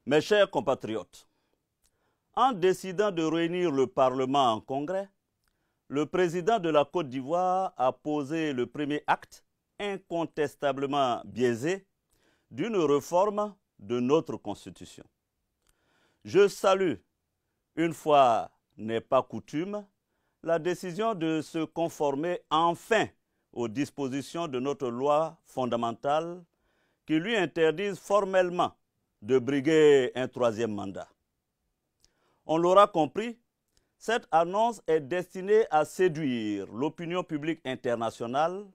Mes chers compatriotes, en décidant de réunir le Parlement en congrès, le président de la Côte d'Ivoire a posé le premier acte, incontestablement biaisé, d'une réforme de notre Constitution. Je salue, une fois n'est pas coutume, la décision de se conformer enfin aux dispositions de notre loi fondamentale qui lui interdisent formellement de briguer un troisième mandat. On l'aura compris, cette annonce est destinée à séduire l'opinion publique internationale,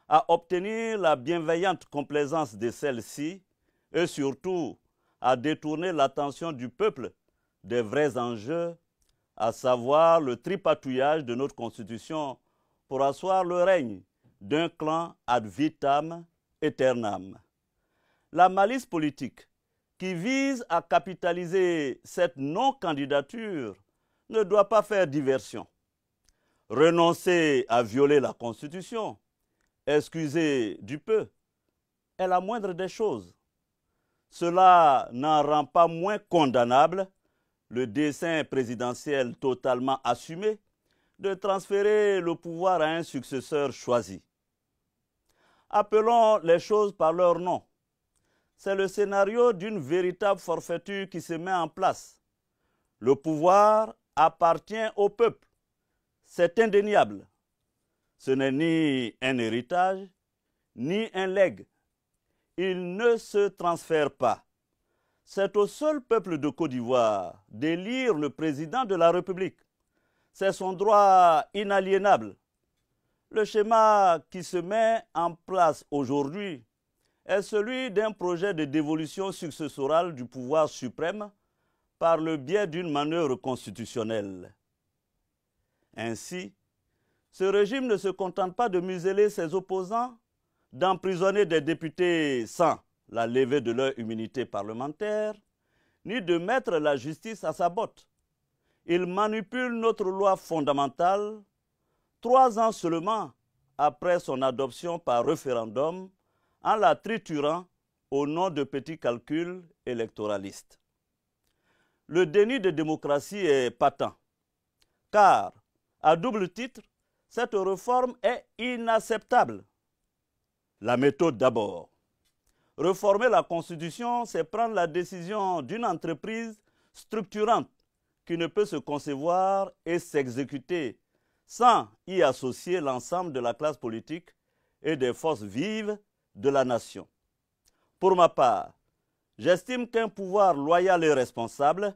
à obtenir la bienveillante complaisance de celle-ci et surtout à détourner l'attention du peuple des vrais enjeux, à savoir le tripatouillage de notre Constitution pour asseoir le règne d'un clan ad vitam aeternam. La malice politique qui vise à capitaliser cette non-candidature ne doit pas faire diversion. Renoncer à violer la Constitution, excuser du peu, est la moindre des choses. Cela n'en rend pas moins condamnable le dessein présidentiel totalement assumé de transférer le pouvoir à un successeur choisi. Appelons les choses par leur nom. C'est le scénario d'une véritable forfaiture qui se met en place. Le pouvoir appartient au peuple. C'est indéniable. Ce n'est ni un héritage, ni un legs. Il ne se transfère pas. C'est au seul peuple de Côte d'Ivoire d'élire le président de la République. C'est son droit inaliénable. Le schéma qui se met en place aujourd'hui est celui d'un projet de dévolution successorale du pouvoir suprême par le biais d'une manœuvre constitutionnelle. Ainsi, ce régime ne se contente pas de museler ses opposants, d'emprisonner des députés sans la levée de leur immunité parlementaire, ni de mettre la justice à sa botte. Il manipule notre loi fondamentale 3 ans seulement après son adoption par référendum en la triturant au nom de petits calculs électoralistes. Le déni de démocratie est patent, car, à double titre, cette réforme est inacceptable. La méthode d'abord. Réformer la Constitution, c'est prendre la décision d'une entreprise structurante qui ne peut se concevoir et s'exécuter sans y associer l'ensemble de la classe politique et des forces vives de la nation. Pour ma part, j'estime qu'un pouvoir loyal et responsable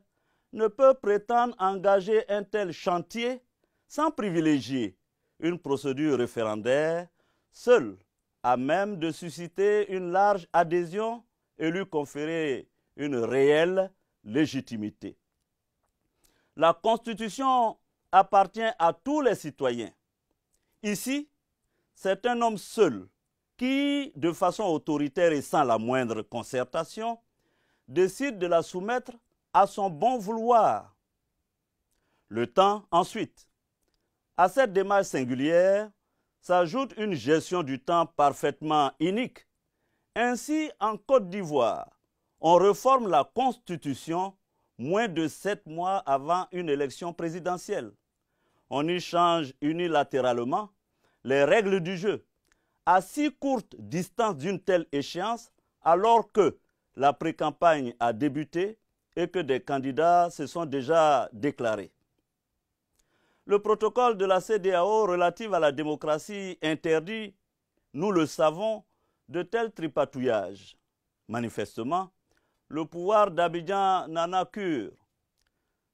ne peut prétendre engager un tel chantier sans privilégier une procédure référendaire seule à même de susciter une large adhésion et lui conférer une réelle légitimité. La Constitution appartient à tous les citoyens. Ici, c'est un homme seul qui, de façon autoritaire et sans la moindre concertation, décide de la soumettre à son bon vouloir. Le temps, ensuite. À cette démarche singulière s'ajoute une gestion du temps parfaitement inique. Ainsi, en Côte d'Ivoire, on réforme la Constitution moins de 7 mois avant une élection présidentielle. On y change unilatéralement les règles du jeu à si courte distance d'une telle échéance, alors que la pré-campagne a débuté et que des candidats se sont déjà déclarés. Le protocole de la CEDEAO relatif à la démocratie interdit, nous le savons, de tels tripatouillages. Manifestement, le pouvoir d'Abidjan n'en a cure.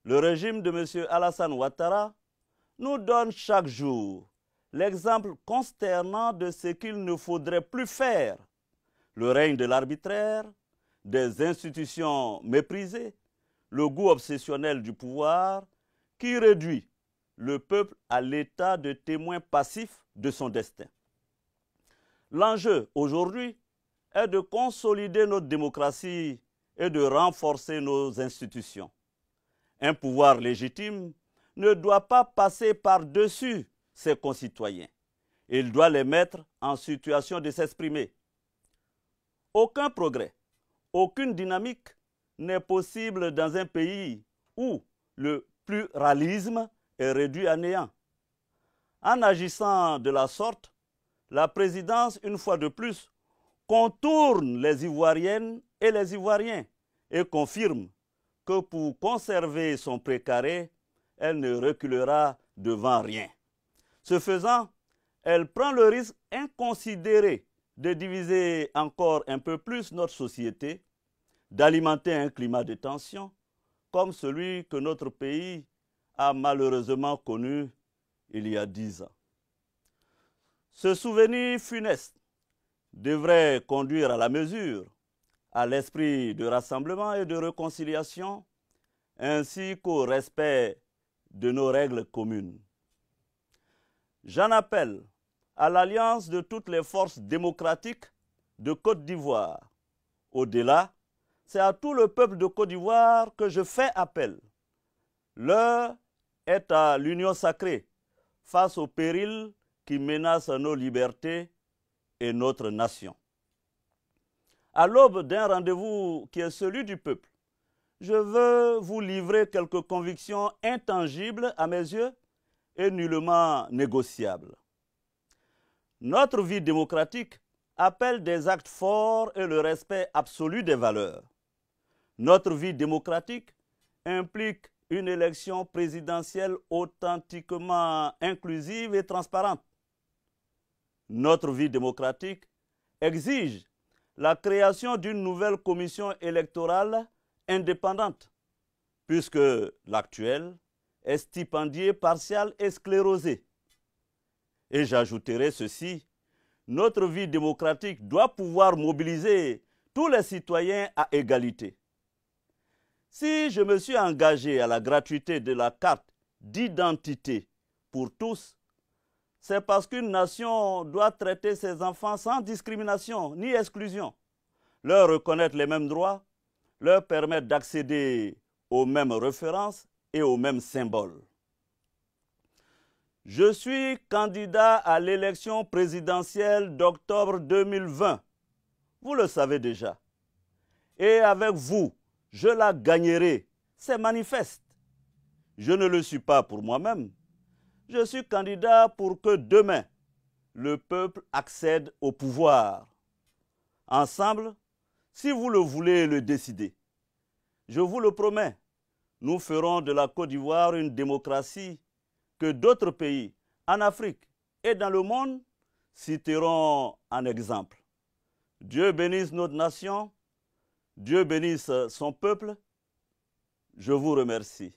Le régime de M. Alassane Ouattara nous donne chaque jour l'exemple consternant de ce qu'il ne faudrait plus faire. Le règne de l'arbitraire, des institutions méprisées, le goût obsessionnel du pouvoir qui réduit le peuple à l'état de témoin passif de son destin. L'enjeu aujourd'hui est de consolider notre démocratie et de renforcer nos institutions. Un pouvoir légitime ne doit pas passer par-dessus ses concitoyens. Il doit les mettre en situation de s'exprimer. Aucun progrès, aucune dynamique n'est possible dans un pays où le pluralisme est réduit à néant. En agissant de la sorte, la présidence, une fois de plus, contourne les Ivoiriennes et les Ivoiriens et confirme que pour conserver son précaré, elle ne reculera devant rien. Ce faisant, elle prend le risque inconsidéré de diviser encore un peu plus notre société, d'alimenter un climat de tension comme celui que notre pays a malheureusement connu il y a 10 ans. Ce souvenir funeste devrait conduire à la mesure, à l'esprit de rassemblement et de réconciliation, ainsi qu'au respect de nos règles communes. J'en appelle à l'alliance de toutes les forces démocratiques de Côte d'Ivoire. Au-delà, c'est à tout le peuple de Côte d'Ivoire que je fais appel. L'heure est à l'union sacrée face aux périls qui menacent nos libertés et notre nation. À l'aube d'un rendez-vous qui est celui du peuple, je veux vous livrer quelques convictions intangibles à mes yeux et nullement négociables. Notre vie démocratique appelle des actes forts et le respect absolu des valeurs. Notre vie démocratique implique une élection présidentielle authentiquement inclusive et transparente. Notre vie démocratique exige la création d'une nouvelle commission électorale indépendante, puisque l'actuelle est stipendiée, partiale et sclérosée. Et j'ajouterai ceci, notre vie démocratique doit pouvoir mobiliser tous les citoyens à égalité. Si je me suis engagé à la gratuité de la carte d'identité pour tous, c'est parce qu'une nation doit traiter ses enfants sans discrimination ni exclusion, leur reconnaître les mêmes droits, leur permettre d'accéder aux mêmes références et aux mêmes symboles. Je suis candidat à l'élection présidentielle d'octobre 2020. Vous le savez déjà. Et avec vous, je la gagnerai. C'est manifeste. Je ne le suis pas pour moi-même. Je suis candidat pour que demain, le peuple accède au pouvoir. Ensemble, si vous le voulez le décider, je vous le promets, nous ferons de la Côte d'Ivoire une démocratie que d'autres pays en Afrique et dans le monde citeront en exemple. Dieu bénisse notre nation, Dieu bénisse son peuple. Je vous remercie.